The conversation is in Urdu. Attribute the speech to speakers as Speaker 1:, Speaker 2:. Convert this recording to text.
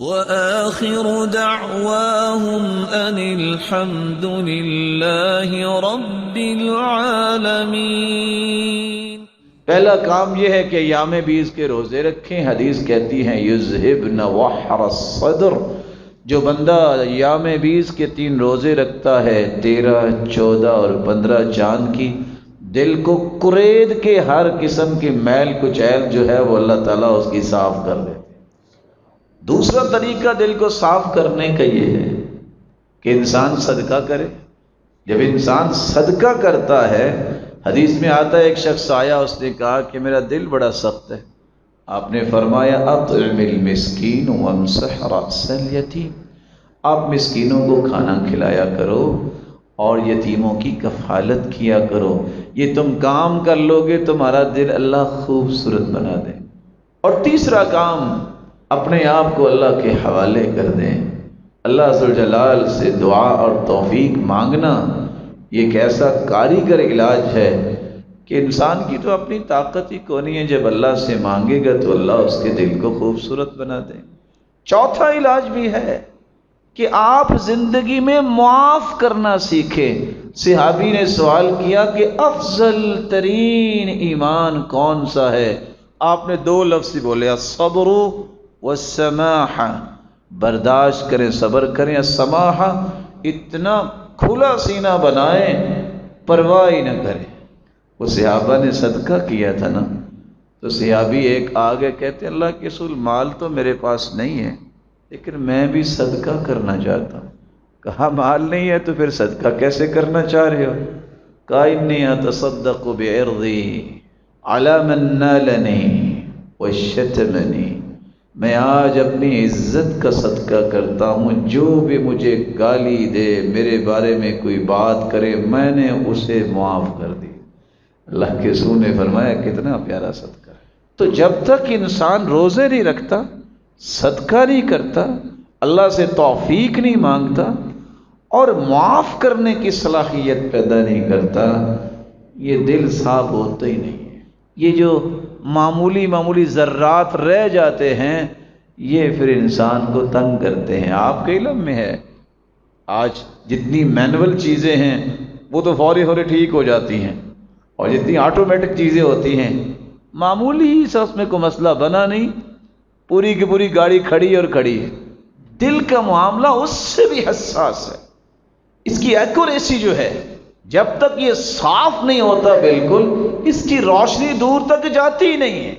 Speaker 1: وآخر دعواهم أن الحمد لله رب العالمين۔
Speaker 2: پہلا کام یہ ہے کہ ایام بیس کے روزے رکھیں۔ حدیث کہتی ہیں یذہبن وحر الصدر، جو بندہ ایام بیس کے 3 روزے رکھتا ہے، 13، 14 اور 15 چاند کی، دل کو کرید کے ہر قسم کی میل کچیل جو ہے وہ اللہ تعالیٰ اس کی صاف کر دیتے۔ دوسرا طریقہ دل کو صاف کرنے کا یہ ہے کہ انسان صدقہ کرے۔ جب انسان صدقہ کرتا ہے، حدیث میں آتا ہے ایک شخص آیا، اس نے کہا کہ میرا دل بڑا سخت ہے۔ آپ نے فرمایا اطعم المسکین وامسح رأس الیتیم، آپ مسکینوں کو کھانا کھلایا کرو اور یتیموں کی کفالت کیا کرو۔ یہ تم کام کر لو گے تمہارا دل اللہ خوبصورت بنا دے۔ اور تیسرا کام، اپنے آپ کو اللہ کے حوالے کر دیں۔ اللہ ذوالجلال سے دعا اور توفیق مانگنا یہ ایک ایسا کاریگر علاج ہے کہ انسان کی تو اپنی طاقت ہی کو نہیں ہے، جب اللہ سے مانگے گا تو اللہ اس کے دل کو خوبصورت بنا دے۔ چوتھا علاج بھی ہے کہ آپ زندگی میں معاف کرنا سیکھیں۔ صحابی نے سوال کیا کہ افضل ترین ایمان کون سا ہے؟ آپ نے 2 لفظ بولے، الصبر والسماحہ، برداشت کریں، صبر کریں، السماحہ، اتنا کھلا سینہ بنائیں، پرواہ ہی نہ کریں۔ وہ صحابہ نے صدقہ کیا تھا نا، تو صحابی ایک آگے کہتے اللہ کے رسول مال تو میرے پاس نہیں ہے لیکن میں بھی صدقہ کرنا چاہتا ہوں۔ کہا مال نہیں ہے تو پھر صدقہ کیسے کرنا چاہ رہے ہو؟ کہا انی اتصدق بعرضی علی من نالنی وشتمنی، میں آج اپنی عزت کا صدقہ کرتا ہوں، جو بھی مجھے گالی دے، میرے بارے میں کوئی بات کرے، میں نے اسے معاف کر دی۔ اللہ کے رسول نے فرمایا کتنا پیارا صدقہ ہے۔ تو جب تک انسان روزے نہیں رکھتا، صدقہ نہیں کرتا، اللہ سے توفیق نہیں مانگتا اور معاف کرنے کی صلاحیت پیدا نہیں کرتا، یہ دل صاف ہوتا ہی نہیں ہے۔ یہ جو معمولی ذرات رہ جاتے ہیں یہ پھر انسان کو تنگ کرتے ہیں۔ آپ کے علم میں ہے آج جتنی مینول چیزیں ہیں وہ تو فوری ٹھیک ہو جاتی ہیں، اور جتنی آٹومیٹک چیزیں ہوتی ہیں معمولی ہی سا اس میں کوئی مسئلہ بنا نہیں، پوری کی پوری گاڑی کھڑی اور کھڑی ہے۔ دل کا معاملہ اس سے بھی حساس ہے۔ اس کی ایکوریسی جو ہے جب تک یہ صاف نہیں ہوتا بالکل، اس کی روشنی دور تک جاتی ہی نہیں ہے۔